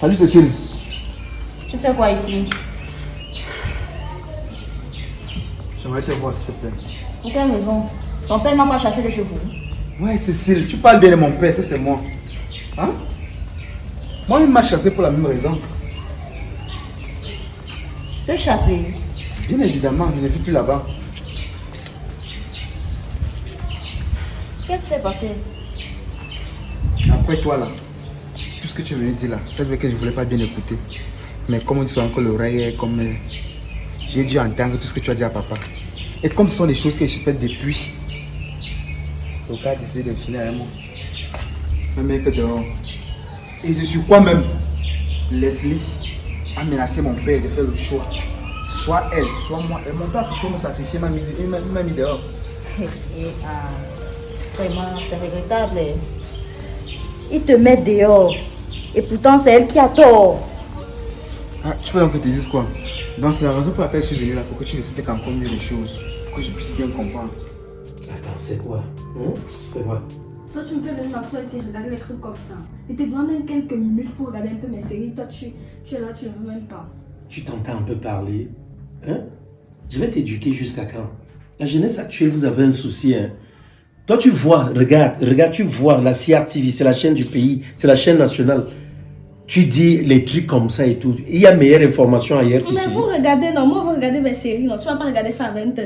Salut Cécile. Tu fais quoi ici? J'aimerais te voir s'il te plaît. Pour quelle raison? Ton père m'a pas chassé de chez vous. Ouais Cécile, tu parles bien de mon père, ça c'est moi. Hein? Moi il m'a chassé pour la même raison. Te chasser? Bien évidemment, je ne suis plus là-bas. Qu'est-ce qui s'est passé? Après toi là, tout ce que tu es venu dire là, c'est vrai que je ne voulais pas bien écouter. Mais comme on dit souvent que l'oreille est comme... j'ai dû entendre tout ce que tu as dit à papa. Et comme ce sont des choses que je fais depuis, le gars a décidé de finir avec moi. Un mec dehors. Et je suis quoi même? Leslie a menacé mon père de faire le choix. Soit elle, soit moi. Et mon père a préféré me sacrifier, il m'a mis dehors. Vraiment, c'est regrettable. Il te met dehors. Et pourtant, c'est elle qui a tort. Ah, tu veux donc que je te dise quoi? Donc c'est la raison pour laquelle je suis venu là, pour que tu m'expliques encore mieux les choses. Pour que je puisse bien comprendre. Attends, c'est quoi? C'est quoi? Toi, tu me fais venir m'asseoir ici et regarder les trucs comme ça. Et te demande même quelques minutes pour regarder un peu mes séries. Toi, tu es là, tu ne veux même pas. Tu t'entends un peu parler? Hein? Je vais t'éduquer jusqu'à quand? La jeunesse actuelle, vous avez un souci. Hein? Toi, tu vois, regarde, tu vois, la CRTV, c'est la chaîne du pays, c'est la chaîne nationale. Tu dis les trucs comme ça et tout. Il y a meilleure information ailleurs qu'ici. Mais vous regardez, non, moi, vous regardez mes séries, non. Tu vas pas regarder ça à 20h.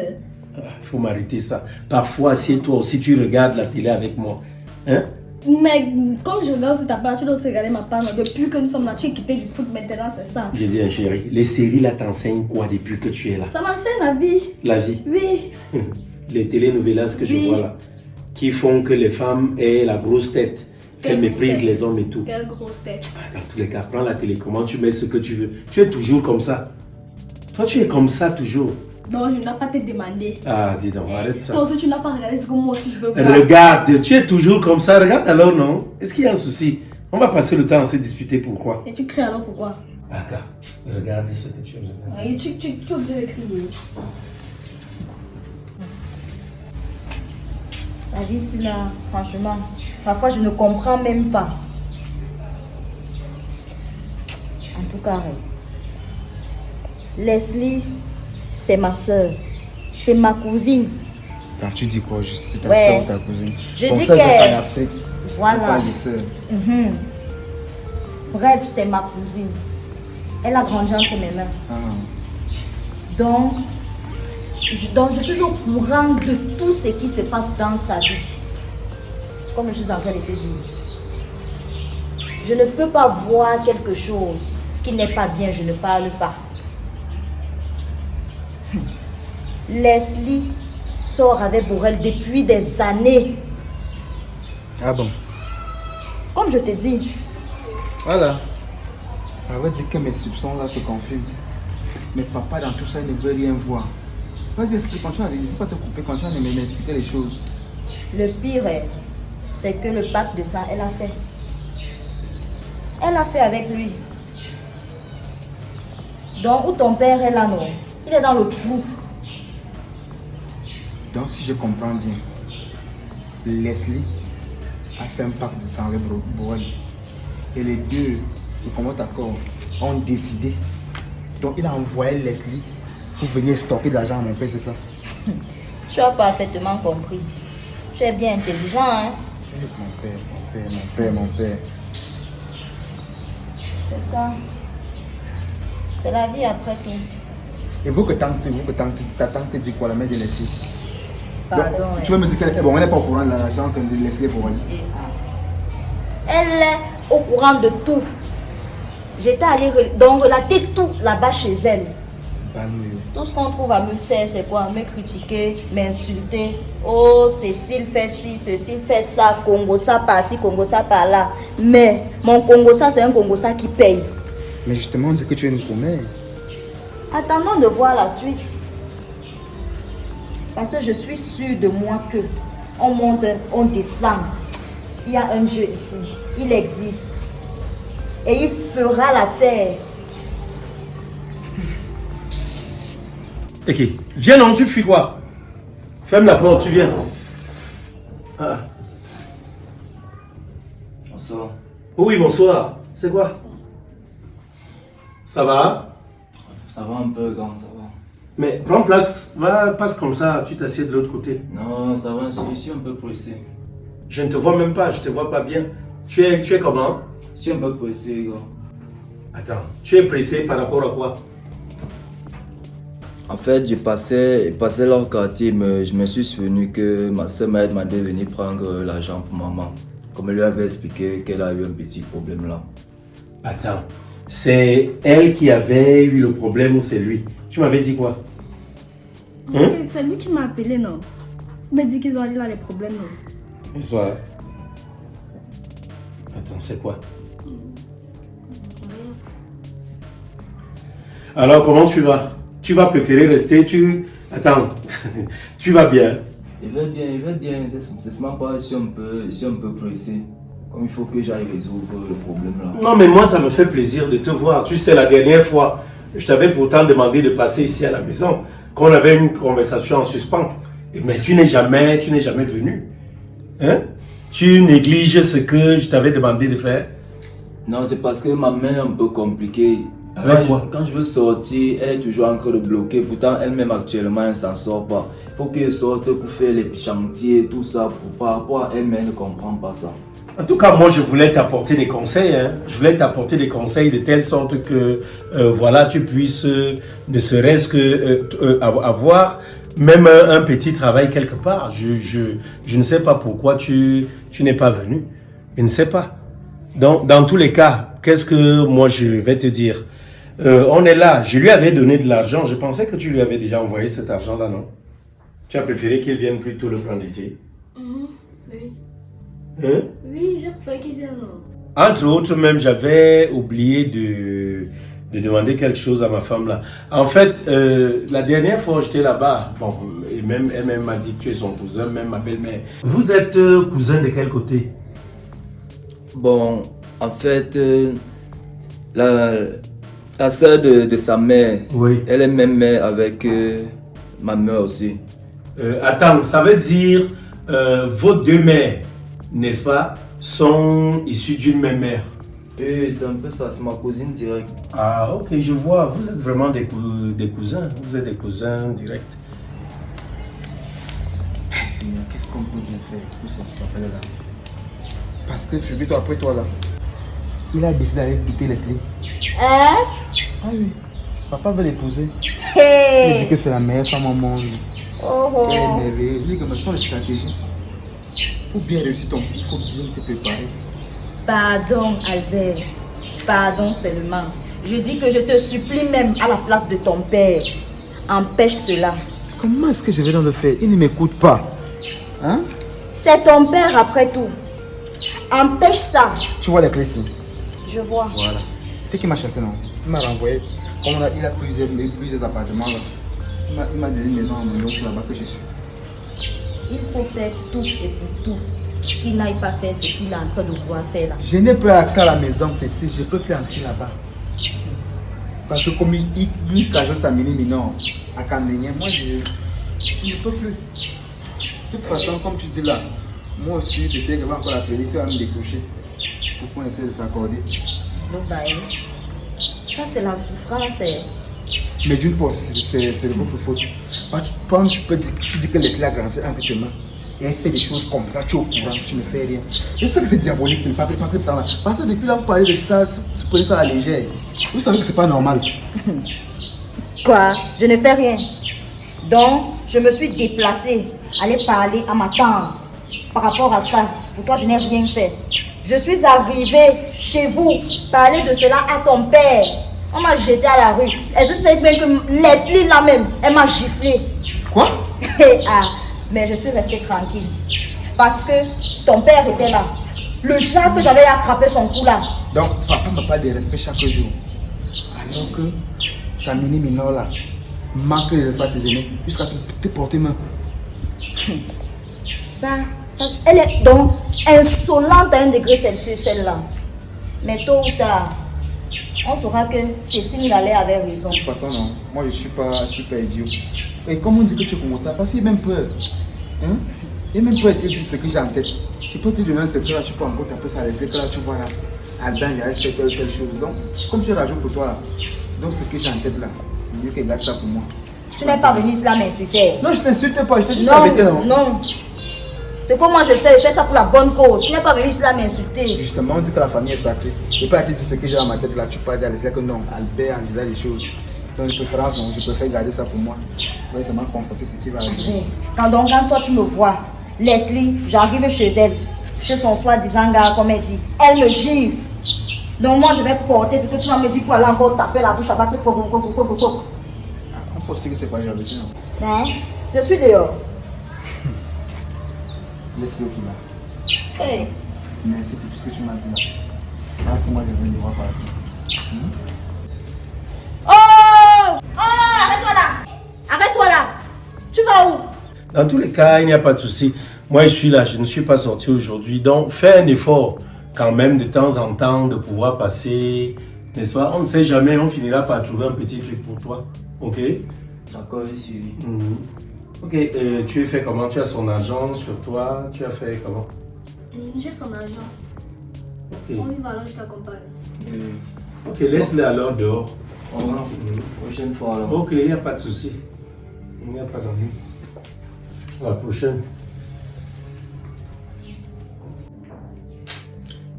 Il faut m'arrêter ça. Parfois, si toi aussi, tu regardes la télé avec moi. Hein? Mais comme je regarde sur ta part, tu dois aussi regarder ma part. Depuis que nous sommes là, tu es quitté du foot maintenant, c'est ça. J'ai dit, chérie, les séries là t'enseignent quoi depuis que tu es là? Ça m'enseigne la vie. La vie? Oui. Les télénovelas que je vois là, qui font que les femmes aient la grosse tête, qu'elles méprisent les hommes et tout. Quelle grosse tête. Dans tous les cas, prends la télécommande, tu mets ce que tu veux. Tu es toujours comme ça. Toi, tu es comme ça toujours. Non, je n'ai pas te demandé. Ah, dis donc, arrête ça. Toi aussi, tu n'as pas regardé ce que moi aussi je veux voir. Regarde, tu es toujours comme ça. Regarde alors, non? Est-ce qu'il y a un souci? On va passer le temps à se disputer, pourquoi? Et tu cries alors pourquoi? Ah, regarde ce que tu as. Et tu es obligé de crier. La vie ici là, franchement, parfois je ne comprends même pas. En tout cas, Leslie, c'est ma soeur, c'est ma cousine. Quand tu dis quoi juste? C'est ta Ouais. soeur ou ta cousine? Je Bon, dis ça, qu'elle... en Afrique, Voilà. on parle des sœurs. Bref, c'est ma cousine. Elle a grandi entre mes mains. Ah. Donc, je suis au courant de tout ce qui se passe dans sa vie. Comme je suis en train de te dire. Je ne peux pas voir quelque chose qui n'est pas bien, je ne parle pas. Leslie sort avec Borel depuis des années. Ah bon? Comme je te dis. Voilà. Ça veut dire que mes soupçons là se confirment. Mais papa dans tout ça il ne veut rien voir. Vas-y, explique, continue, il ne faut pas te couper, continue à m'expliquer les choses. Le pire, c'est que le pacte de sang, elle a fait. Elle a fait avec lui. Donc, où ton père est là, non? Il est dans le trou. Donc, si je comprends bien, Leslie a fait un pacte de sang avec Borel. Et les deux, de commun accord, ont décidé. Donc, il a envoyé Leslie pour venir stocker de l'argent à mon père, c'est ça? Tu as parfaitement compris. Tu es bien intelligent, hein? Mon père. C'est ça. C'est la vie après tout. Et ta tante te dit quoi, la mère de Leslie? Pardon. Donc, tu veux me dire qu'elle n'est pas au courant de l'argent que Leslie est volé? Elle est au courant de tout. J'étais allée donc relater tout là-bas chez elle. Tout ce qu'on trouve à me faire, c'est quoi? Me critiquer, m'insulter. Oh, Cécile fait ci, Cécile fait ça, Congo ça par-ci, Congo ça par-là. Mais mon Congo ça, c'est un Congo ça qui paye. Mais justement, c'est que tu es une commère. Attendons de voir la suite. Parce que je suis sûre de moi que on monte, on descend. Il y a un jeu ici. Il existe. Et il fera l'affaire. Ok, viens non, tu fuis quoi? Ferme la porte, tu viens. Ah. Bonsoir. Oui, bonsoir. C'est quoi? Ça va? Ça va un peu, grand, ça va. Mais prends place, passe comme ça, tu t'assieds de l'autre côté. Non, ça va, je suis un peu pressé. Je ne te vois même pas, je te vois pas bien. Tu es comment? Je suis un peu pressé, grand. Attends, tu es pressé par rapport à quoi? En fait, je passais leur quartier, mais je me suis souvenu que ma soeur m'a demandé de venir prendre l'argent pour maman. Comme elle lui avait expliqué qu'elle a eu un petit problème là. Attends, c'est elle qui avait eu le problème ou c'est lui? Tu m'avais dit quoi? Ok, c'est lui qui m'a appelé, non? Il m'a dit qu'ils ont allé là les problèmes, non? Et soit. Attends, c'est quoi? Alors, comment tu vas? Tu vas préférer rester, Attends, tu vas bien? Il va bien, c'est seulement pas, je suis un peu pressé. Comme il faut que j'aille résoudre le problème là. Non, mais moi, ça me fait plaisir de te voir. Tu sais, la dernière fois, je t'avais pourtant demandé de passer ici à la maison, qu'on avait une conversation en suspens. Mais tu n'es jamais venu. Hein? Tu négliges ce que je t'avais demandé de faire? Non, c'est parce que ma main est un peu compliquée. Avec quoi? Quand je veux sortir, elle est toujours en train de bloquer. Pourtant, elle-même actuellement, elle ne s'en sort pas. Il faut qu'elle sorte pour faire les chantiers, tout ça. Par rapport à elle-même, elle ne comprend pas ça. En tout cas, moi, je voulais t'apporter des conseils. Hein. Je voulais t'apporter des conseils de telle sorte que, voilà, tu puisses, ne serait-ce que avoir même un petit travail quelque part. Je ne sais pas pourquoi tu n'es pas venu. Je ne sais pas. Dans tous les cas, qu'est-ce que moi je vais te dire? On est là. Je lui avais donné de l'argent. Je pensais que tu lui avais déjà envoyé cet argent-là, non? Tu as préféré qu'il vienne plutôt le prendre ici? Oui. Hein? Oui, j'ai préféré qu'il vienne, non? Entre autres, même, j'avais oublié de demander quelque chose à ma femme là. En fait, la dernière fois j'étais là-bas, bon, et même elle m'a dit que tu es son cousin, même ma belle-mère. Vous êtes cousin de quel côté? Bon, en fait, la soeur de sa mère, Oui. elle est même mère avec ma mère aussi. Attends, ça veut dire vos deux mères, n'est-ce pas, sont issues d'une même mère? Oui, c'est un peu ça, c'est ma cousine directe. Ah, ok, je vois. Vous êtes vraiment des cousins. Vous êtes des cousins directs. Seigneur, qu'est-ce qu'on peut bien faire pour sortir papa de là? Parce que, figure-toi, après toi là, il a décidé d'aller quitter Leslie. Hein? Ah oui, papa veut l'épouser. Il Hey! dit que c'est la meilleure femme au monde. Oh oh! Elle est merveilleuse. Il dit que ce sont les stratégies. Pour bien réussir ton coup, il faut bien te préparer. Pardon, Albert. Pardon seulement. Je dis que je te supplie même à la place de ton père. Empêche cela. Comment est-ce que je vais donc le faire? Il ne m'écoute pas. Hein? C'est ton père après tout. Empêche ça. Tu vois les clés ici? Je vois. Voilà. C'est qui m'a chassé, non? Il m'a renvoyé. Comme il a plusieurs appartements là. Il m'a donné une maison à mon nom, c'est là-bas que je suis. Il faut faire tout et pour tout. Qu'il n'aille pas faire ce qu'il est en train de vouloir faire là. Je n'ai plus accès à la maison, c'est si je peux plus entrer là-bas. Parce que comme il cajote sa mini-minor à Caménien, moi je ne peux plus. De toute façon, comme tu dis là, moi aussi, depuis qu'elle va encore l'appeler, ça va me décrocher pour qu'on essaie de s'accorder. Ça c'est la souffrance. Mais d'une part, c'est de votre faute. Tu dis que Leslie a grandi entre tes mains. Et elle fait des choses comme ça, tu es au courant, tu ne fais rien. Je sais que c'est diabolique, pas que ça là. Parce que depuis là, vous parlez de ça, vous prenez ça à la légère. Vous savez que c'est pas normal. Quoi? Je ne fais rien. Donc, je me suis déplacée, aller parler à ma tante par rapport à ça. Pour toi, je n'ai rien fait. Je suis arrivée chez vous, parler de cela à ton père. On m'a jeté à la rue. Est-ce que tu sais bien que Leslie là même, elle m'a giflé? Quoi? Mais je suis restée tranquille. Parce que ton père était là. Le genre que j'avais attrapé son cou là. Donc, papa me parle de respect chaque jour. Alors que sa mini-minor là manque de respect à ses aînés jusqu'à te porter main. Ça, elle est donc insolente à un degré Celsius celle-là. Mais tôt ou tard, on saura que Cécile Gallet avait raison. De toute façon, non. Moi, je ne suis pas idiot. Et comme on dit que tu commences à parce qu'il y a même peur. Hein? Il y a même peur de te dire ce que j'ai en tête. Je peux te donner un secret là, tu peux encore taper ça, laisser que là, tu vois là. Albin, il a fait telle chose. Donc, comme tu rajoutes pour toi là, Donc ce que j'ai en tête là, c'est mieux qu'elle garde ça pour moi. Tu n'es pas venu ici là m'insulter. Non, je t'insulte pas, je t'ai juste arrêté là. Non. C'est comme moi je fais ça pour la bonne cause. Tu n'es pas venu ici là m'insulter. Justement, on dit que la famille est sacrée. Et pas te dire ce que j'ai dans ma tête là, tu peux dire à Leslie que non, Albert envisage des choses. Donc de préférence, non, je préfère garder ça pour moi. Je vais seulement constater ce qui va arriver. Quand toi tu me vois, Leslie, j'arrive chez elle, chez son soi-disant gars, comme elle dit, elle me gifle. Donc moi je vais porter ce que tu vas me dire pour aller encore taper la bouche à battre. On peut aussi que c'est pas jalousie. Hein? Je suis dehors. Laisse-le qui là. Hey. Merci pour tout ce que tu m'as dit là. Là, c'est moi je viens de voir partir. Oh! Arrête-toi là! Arrête-toi là! Tu vas où? Dans tous les cas, il n'y a pas de souci. Moi, je suis là, je ne suis pas sorti aujourd'hui. Donc, fais un effort quand même de temps en temps de pouvoir passer, n'est-ce pas? On ne sait jamais, on finira par trouver un petit truc pour toi. Ok? D'accord, j'ai suivi. Ok, tu as fait comment? Tu as son argent sur toi? Tu as fait comment? J'ai son argent. Ok, On y va alors, je t'accompagne. ok, laisse-le alors dehors. On va prochaine fois alors. Ok, il n'y a pas de souci. Il n'y a pas d'ennui. À la prochaine.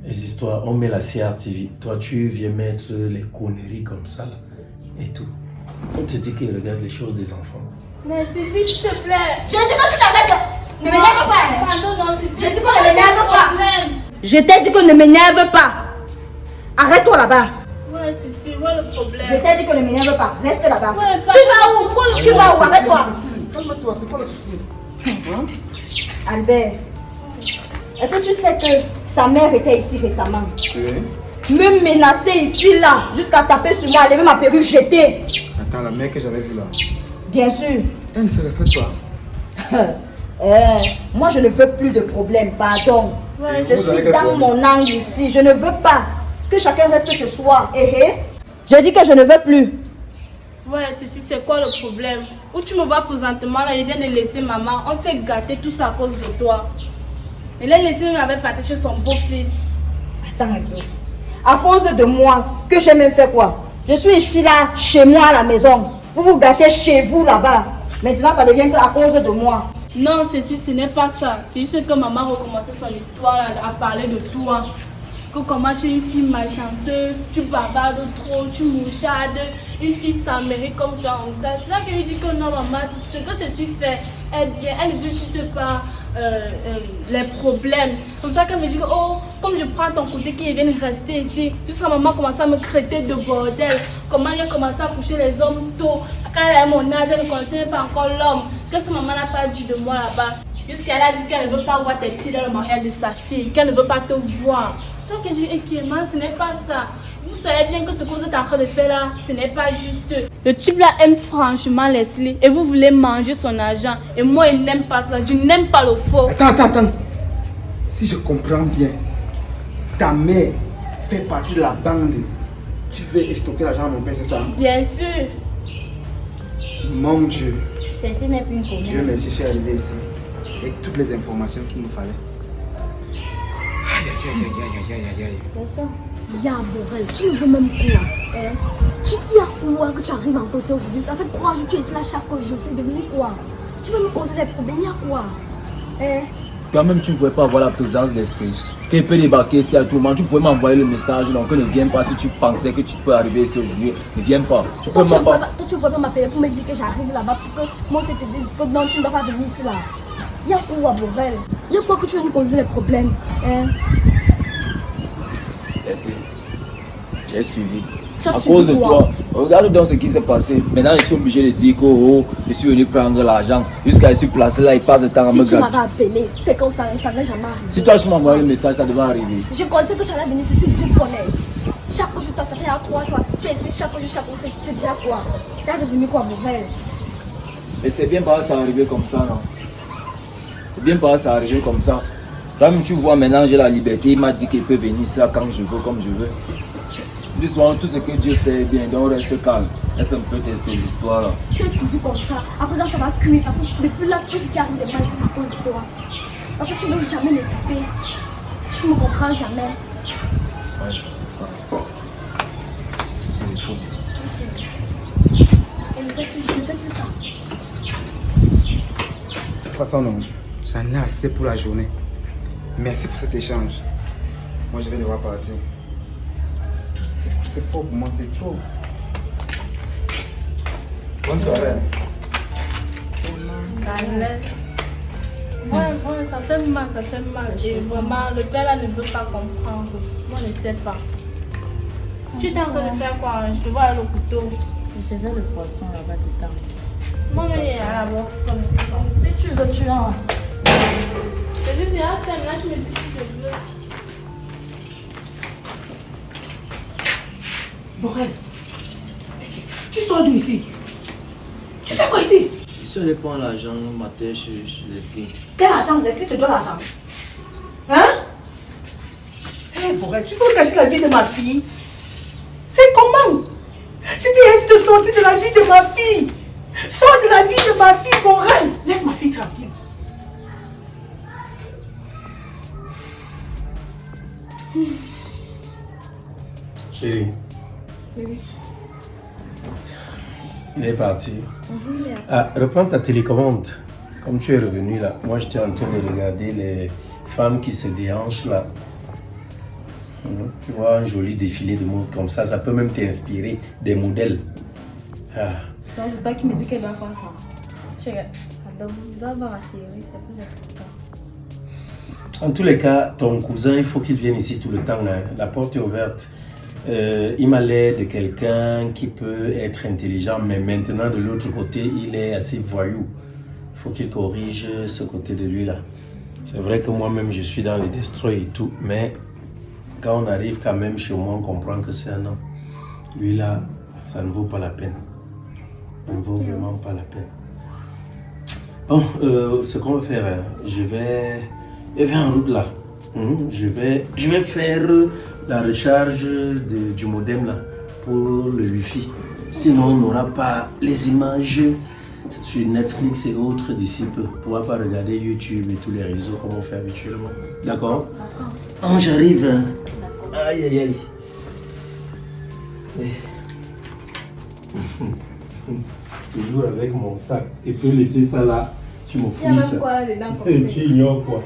Les histoires, on met la CRTV. Toi, tu viens mettre les conneries comme ça là, et tout. On te dit qu'il regarde les choses des enfants. Mais Sissi, s'il te plaît. Je dis que tu t'arrêtes. Ne m'énerve pas. Hein. Pardon, non, Sissi. Je dis qu'on ne m'énerve pas. Problème. Je t'ai dit qu'on ne m'énerve pas. Arrête-toi là-bas. Ouais, Sissi, voilà le problème. Je t'ai dit qu'on ne m'énerve pas. Reste là-bas. Ouais, Tu vas où? Tu vas où? Arrête-toi. Calme-toi, c'est quoi le souci? Hein? Albert, est-ce que tu sais que sa mère était ici récemment? Oui. Me menacer ici là, jusqu'à taper sur moi, lever ma perruque, jeter. Attends, la mère que j'avais vue là, Bien sûr. elle ne se respecte pas. Moi je ne veux plus de problème, pardon. Ouais, Je vous avez suis quel dans problème? mon angle ici, je ne veux pas que chacun reste chez soi. Je dis que je ne veux plus. Ouais, Sissi, c'est quoi le problème? Où tu me vois présentement là, il vient de laisser maman. On s'est gâté tout ça à cause de toi. Elle a laissé même avec parti chez son beau-fils. Attends un peu. À cause de moi, que j'ai même fait quoi? Je suis ici là, chez moi à la maison. Vous vous gâtez chez vous là-bas. Maintenant ça devient à cause de moi. Non, Cécile, ce n'est pas ça. C'est juste que maman a recommencé son histoire là, à parler de toi. Que comment tu es une fille malchanceuse, tu bavardes trop, tu mouchades, une fille sans mérite comme toi. C'est là qu'elle lui dit que non, maman, ce que Cécile fait est bien. Elle ne veut juste pas les problèmes. Comme ça qu'elle me dit que, oh, comme je prends ton côté, qu'ils viennent rester ici. Jusqu'à maman commence à me traiter de bordel. Comment elle a commencé à coucher les hommes tôt. Quand elle a mon âge, elle ne connaissait pas encore l'homme. Qu'est-ce que maman n'a pas dit de moi là-bas? Jusqu'elle a dit qu'elle ne veut pas voir tes petits dans le mariage de sa fille, qu'elle ne veut pas te voir. Donc je dis, Ekema, ce n'est pas ça. Vous savez bien que ce que vous êtes en train de faire là, ce n'est pas juste. Le type là aime franchement Leslie et vous voulez manger son argent. Et moi, il n'aime pas ça. Je n'aime pas le faux. Attends. Si je comprends bien, ta mère fait partie de la bande qui veut stocker l'argent à mon père, c'est ça? Bien sûr. Mon Dieu. Ceci n'est plus une commune. Dieu merci, je suis arrivé ici avec toutes les informations qu'il nous fallait. Aïe. C'est ça. Ya Borel, tu ne veux même plus là. Hein? Tu dis à quoi que tu arrives en conseil aujourd'hui? Ça fait 3 jours que tu es là chaque jour. C'est devenu quoi? Tu veux me causer des problèmes? Il y a quoi? Hein? Quand même, tu ne pouvais pas avoir la présence d'esprit. Qu'elle peut débarquer ici à tout moment. Tu pouvais m'envoyer le message. Donc, ne viens pas si tu pensais que tu peux arriver ici aujourd'hui. Ne viens pas. Tu peux Toi, pas. tu ne peux pas m'appeler pour me dire que j'arrive là-bas pour que moi, je te dise que non, tu ne dois pas venir ici là. Il y a quoi, Borel? Il y a quoi que tu veux me causer des problèmes? Hein? Leslie, j'ai suivi. Tu as À suivi cause de quoi? toi, regarde donc ce qui s'est passé. Maintenant, je suis obligé de dire que oh, je suis venu prendre l'argent. Jusqu'à je suis placé là, il passe le temps à me Si tu gratter. m'avais appelé, c'est comme ça n'est jamais arrivé. Si toi, tu m'as envoyé le message, ça devait arriver. Je pensais que tu allais venir ici, tu connais. Chaque jour, ça fait 3 fois. Tu es ici chaque jour, c'est déjà quoi? C'est devenu quoi, Borel? Mais c'est bien pas ça arriver comme ça, non? C'est bien pas ça arriver comme ça. Comme tu vois, maintenant j'ai la liberté. Il m'a dit qu'il peut venir ici là quand je veux, comme je veux. Dis souvent, tout ce que Dieu fait est bien, donc reste calme. Laisse un peu tes histoires là. Tu es toujours comme ça. Après ça va cuire. Parce que depuis là, tout ce qui arrive de mal, c'est à cause de toi. Parce que tu ne veux jamais m'écouter. Tu ne me comprends jamais. Ouais. Il est fou. Elle ne fait plus, je ne fais plus ça. De toute façon, non. J'en ai assez pour la journée. Merci pour cet échange. Moi, je vais devoir partir. C'est fort pour moi, c'est trop. Bonne soirée. Ouais, ça fait mal, ça fait mal. Et vraiment, le père là ne veut pas comprendre. Moi, je ne sais pas. Tu es en train de faire quoi? Je te vois avec le couteau. Je faisais le poisson là-bas du temps. Moi, je suis à la bonne femme. Si tu veux, tu entres. Je dis, c'est un seul, là, tu me dis si je veux. Borel, tu sors d'où ici? Tu fais quoi ici? Je suis allé prendre l'argent matin chez Leslie. Quel argent? Leslie te donne l'argent. Hein? Hé Borel, tu veux gâcher la vie de ma fille? C'est comment? Je t'ai dit de sortir de la vie de ma fille. Sors de la vie de ma fille, Borel. Laisse ma fille tranquille. Chérie. Oui. Il est parti. Ah, reprends ta télécommande. Comme tu es revenu là, moi j'étais en train de regarder les femmes qui se déhanchent là. Tu vois un joli défilé de mode comme ça peut même t'inspirer des modèles. Ah. Donc c'est toi qui me dis qu'elle doit faire ça. Je regarde. Alors, je dois avoir ma série, c'est plus important. En tous les cas, ton cousin, il faut qu'il vienne ici tout le temps. Hein. La porte est ouverte. Il m'a l'air de quelqu'un qui peut être intelligent, mais maintenant de l'autre côté, il est assez voyou. Il faut qu'il corrige ce côté de lui là. C'est vrai que moi-même, je suis dans les destroy et tout, mais quand on arrive quand même chez moi, on comprend que c'est un homme. Lui là, ça ne vaut pas la peine. Ça ne vaut vraiment pas la peine. Bon, ce qu'on va faire, hein, je vais en route là. Je vais faire la recharge du modem là pour le Wi-Fi. Sinon, on n'aura pas les images sur Netflix et autres d'ici peu. On ne pourra pas regarder YouTube et tous les réseaux comme on fait habituellement. D'accord? Oh, j'arrive. Hein. Aïe, aïe, aïe. Toujours avec mon sac. Et peux laisser ça là. Tu me fouilles ça. Il y a même quoi dedans comme ça? Tu ignores quoi?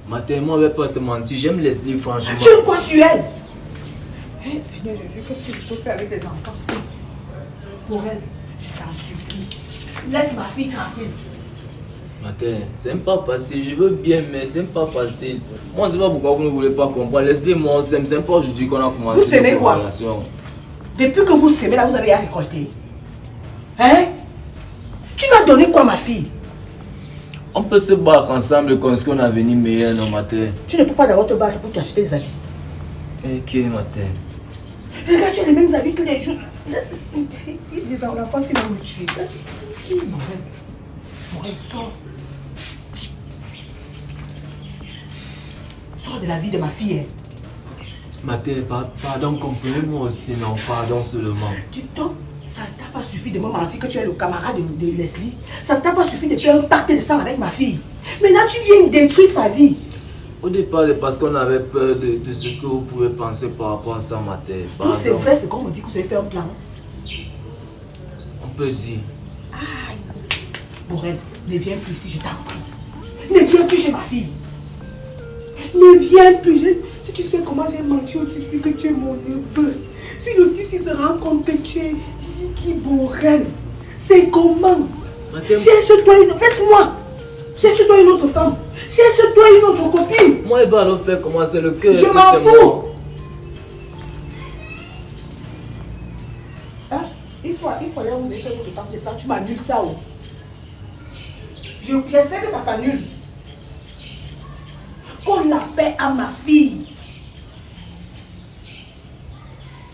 Matin, moi, je ne vais pas te mentir, j'aime Leslie, franchement. Tu es quoi sur elle? Hey, Seigneur Jésus, qu'est-ce que je peux faire avec les enfants ici? Pour elle, je t'en supplie. Laisse ma fille tranquille. Matin, c'est même pas facile, je veux bien, mais c'est même pas facile. Moi, je ne sais pas pourquoi vous ne voulez pas comprendre. Leslie, moi, on s'aime, c'est pas aujourd'hui qu'on a commencé. Vous s'aimez quoi? Relation. Depuis que vous s'aimez là, vous avez à récolter. Hein? Tu vas donner quoi, ma fille? On peut se battre ensemble comme ce qu'on a venu meilleur, non, Matin. Tu ne peux pas d'abord te battre pour t'acheter des habits. Ok, Matin. Regarde, tu as les mêmes habits tous les jours. Les enfants, c'est vont me tuer. Qui, Morel? Morel, sors. Sors de la vie de ma fille. Hein. Matin, pardon, comprenez-moi aussi, non, pardon seulement. Dis donc, ça ne t'a pas suffi de me mentir que tu es le camarade de Leslie. Ça ne t'a pas suffi de faire un pacte de sang avec ma fille. Maintenant, tu viens détruire sa vie. Au départ, c'est parce qu'on avait peur de ce que vous pouvez penser par rapport à ça, Matin. Donc c'est vrai, c'est qu'on me dit que vous avez fait un plan. On peut dire. Aïe. Borel, ne viens plus ici, je t'en prie. Ne viens plus chez ma fille. Ne viens plus. Si tu sais comment j'ai menti au type, c'est que tu es mon neveu. Si le type se rend compte que tu es qui Borel, c'est comment? Cherche-toi une... Laisse-moi. Cherche-toi une autre femme. Cherche-toi une autre copine. Moi, il va alors faire comment c'est le cœur. Je m'en fous. Hein? Il faut aller vous faire votre temps de ça. Tu m'annules ça. Oh. J'espère que ça s'annule. Qu'on la paix à ma fille.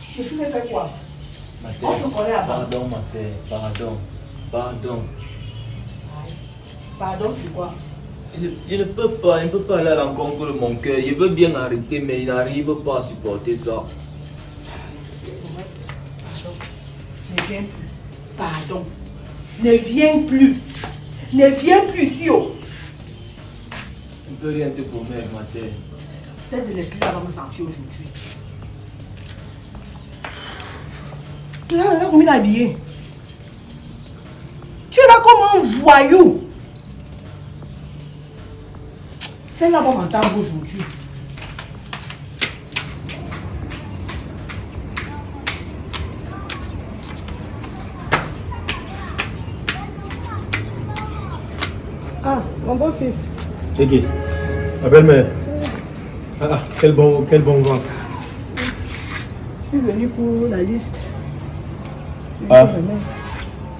Je suis fait quoi? Matin, On se connaît avant. pardon, Matin, pardon. Pardon, c'est quoi? Il ne peut pas aller à l'encontre de mon cœur. Il veut bien arrêter, mais il n'arrive pas à supporter ça. Pardon. Ne viens plus. Pardon. Ne viens plus. Ne viens plus ici. Oh. Je ne peux rien te promettre, Matin. Celle de Leslie va me sentir aujourd'hui. Là, comment il est habillé? Tu es là comme un voyou. Celle-là va m'entendre aujourd'hui. Ah, mon beau-fils. C'est qui? Ma belle-mère. Ah, quel bon vent. Je suis venue pour la liste.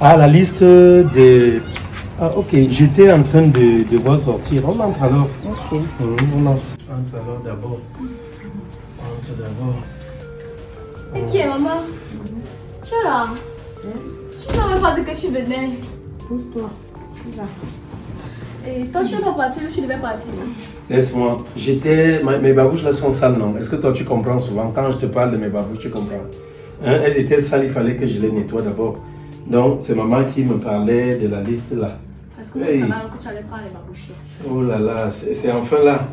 La liste des... Ah, ok. J'étais en train de voir sortir. On entre alors. Ok. On entre. Entre alors d'abord. Entre d'abord. Et qui est maman? Tu es là? Tu m'as même pas dit que tu venais. Pousse-toi. Et toi, tu n'es pas parti ou tu devais partir? Laisse-moi. Mes babouches là sont sales, non? Est-ce que toi tu comprends souvent? Quand je te parle de mes babouches, tu comprends? Hein? Elles étaient sales, il fallait que je les nettoie d'abord. Donc, c'est maman qui me parlait de la liste là. Parce que moi, ça m'a que tu allais prendre les babouches là. Oh là là, c'est enfin là.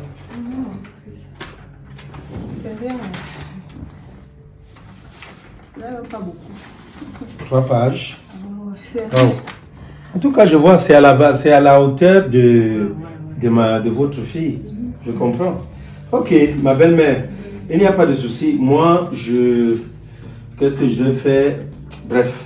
C'est bien. Là, pas beaucoup. 3 pages. C'est Oh. En tout cas, je vois, c'est à la hauteur de votre fille. Je comprends. Ok, ma belle-mère, il n'y a pas de souci. Moi, qu'est-ce que je vais faire? Bref.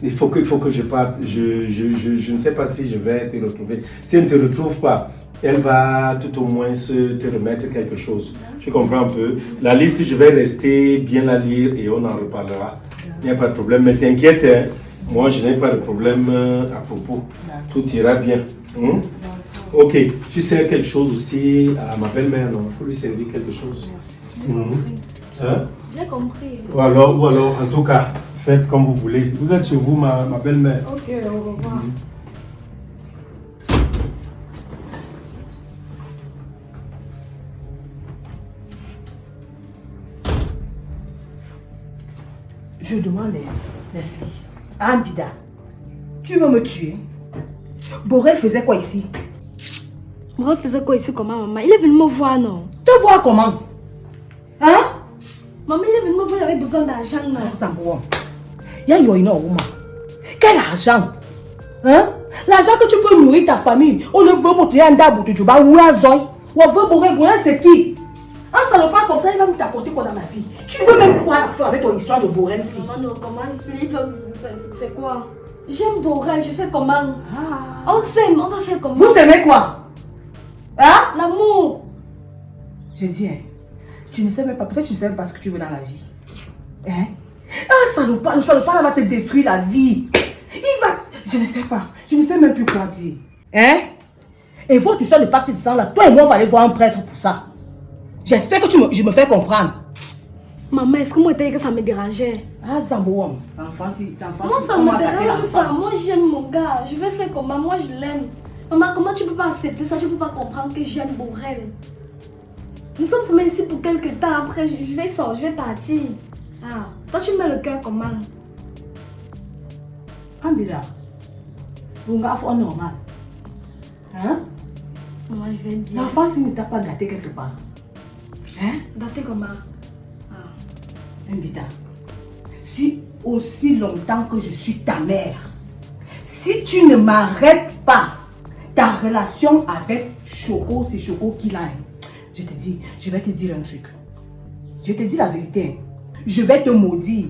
Il faut que je parte. Je ne sais pas si je vais te retrouver. Si elle ne te retrouve pas, elle va tout au moins te remettre quelque chose. Tu comprends un peu? La liste, je vais rester bien la lire et on en reparlera. Il n'y a pas de problème. Mais t'inquiète, hein, moi je n'ai pas de problème à propos. Tout ira bien. Ok, tu sers quelque chose aussi à ma belle-mère, non? Il faut lui servir quelque chose. Hein? J'ai compris. Ou alors, en tout cas, faites comme vous voulez. Vous êtes chez vous, ma belle-mère. Ok, au revoir. Je demande, Leslie, Ambida, tu veux me tuer? Borel faisait quoi ici? Borel faisait quoi ici comment, maman? Il est venu me voir, non? Te voir comment? Hein? Maman, il est venu me voir, il avait besoin d'argent, non? Ah, Sambo. Il y a une woman. Quel argent? Hein? L'argent que tu peux nourrir ta famille. On ne veut pas te un d'abord de Juba ou un zoi. Ou on veut Borel, c'est qui? Un salopard comme ça, il va me t'apporter quoi dans ma vie? Tu veux même quoi la faire avec ton histoire de Borel ici? Maman, non, comment expliquer? C'est quoi? J'aime Borel, je fais comment? On s'aime, on va faire comment? Vous s'aimez quoi? Hein? L'amour. Je dis, hein, tu ne sais même pas, peut-être tu ne sais même pas ce que tu veux dans la vie. Hein? Un salopard, le salopard là va te détruire la vie. Il va... Je ne sais pas, je ne sais même plus quoi dire. Hein? Et votre histoire de pacte de sang là, toi et moi on va aller voir un prêtre pour ça. J'espère que je me fais comprendre. Maman, est-ce que moi t'as dit que ça me dérangeait? Ah Zambo, l'enfant si... Moi ça me dérange pas, moi j'aime mon gars, je vais faire comment, moi je l'aime. Maman, comment tu peux pas accepter ça? Je peux pas comprendre que j'aime Borel. Nous sommes seulement ici pour quelques temps, après je vais sortir, je vais partir. Ah, toi tu mets le cœur comment? Ambila, vous m'avez fait normal. Hein? Maman, je vais bien. L'enfant si ne t'a pas gâté quelque part. Hein? Gâté comment? Invita, si aussi longtemps que je suis ta mère, si tu ne m'arrêtes pas ta relation avec Choco, c'est Choco qui l'a. Je te dis, je vais te dire un truc. Je te dis la vérité. Je vais te maudire.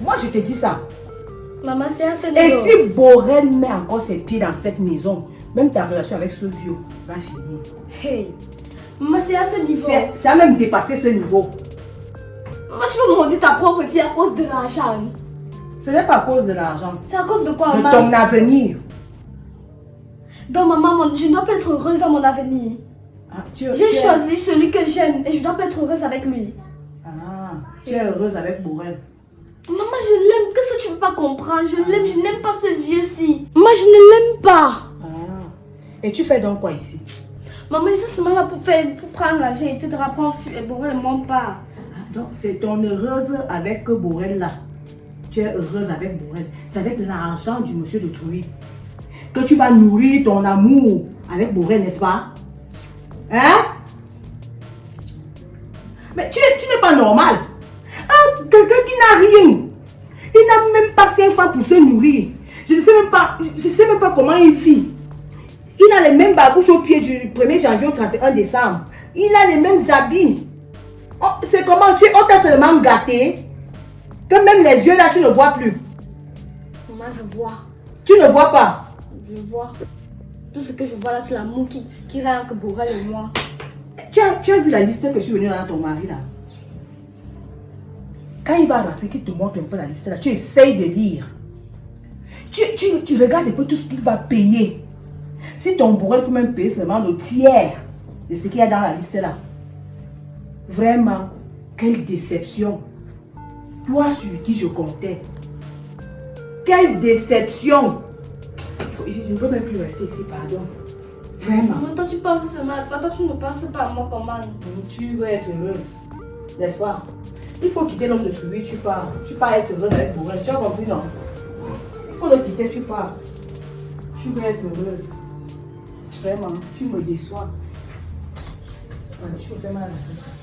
Moi, je te dis ça. Maman, c'est assez Et si Borel met encore ses pieds dans cette maison, même ta relation avec ce vieux va finir. Hey, maman, c'est à ce niveau. Ça a même dépassé ce niveau. Maman, tu veux maudire ta propre fille à cause de l'argent. Ce n'est pas à cause de l'argent. C'est à cause de quoi, de maman? ton avenir. Donc, maman, je ne dois pas être heureuse dans mon avenir. Ah, J'ai choisi celui que j'aime et je dois pas être heureuse avec lui. Ah, tu es heureuse avec Borel. Maman, je l'aime. Qu'est-ce que tu ne peux pas comprendre? Je l'aime, je n'aime pas ce vieux-ci. Moi, je ne l'aime pas. Ah. Et tu fais donc quoi ici? Maman, je suis seulement là pour prendre l'argent et te rapprendre et Borel ne ment pas. Donc, c'est ton heureuse avec Borel là. Tu es heureuse avec Borel. C'est avec l'argent du monsieur d'autrui que tu vas nourrir ton amour avec Borel, n'est-ce pas? Hein? Mais tu n'es pas normal. Hein? Quelqu'un qui n'a rien. Il n'a même pas 5 francs pour se nourrir. Je ne sais même pas comment il vit. Il a les mêmes babouches au pied du 1er janvier au 31 décembre. Il a les mêmes habits. Oh, c'est comment on t'a seulement gâté que même les yeux là tu ne vois plus. Maman, je vois. Tu ne vois pas? Je vois. Tout ce que je vois là, c'est l'amour qui rend que Borel et moi. Tu as vu la liste que je suis venue dans ton mari là? Quand il va rentrer, qu'il te montre un peu la liste là, tu essayes de lire. Tu regardes un peu tout ce qu'il va payer. Si ton Borel peut même payer seulement le tiers de ce qu'il y a dans la liste là. Vraiment, quelle déception. Toi sur qui je comptais. Quelle déception. Je ne peux même plus rester ici, pardon. Vraiment. Maman, toi tu penses seulement à toi, toi tu ne penses pas à moi comment? Tu veux être heureuse, n'est-ce pas? Il faut quitter l'homme de tribu, tu pars. Tu pars être heureuse avec Borel, tu as compris, non? Il faut le quitter, tu pars. Tu veux être heureuse. Vraiment, tu me déçois. Tu me fais mal à la tête.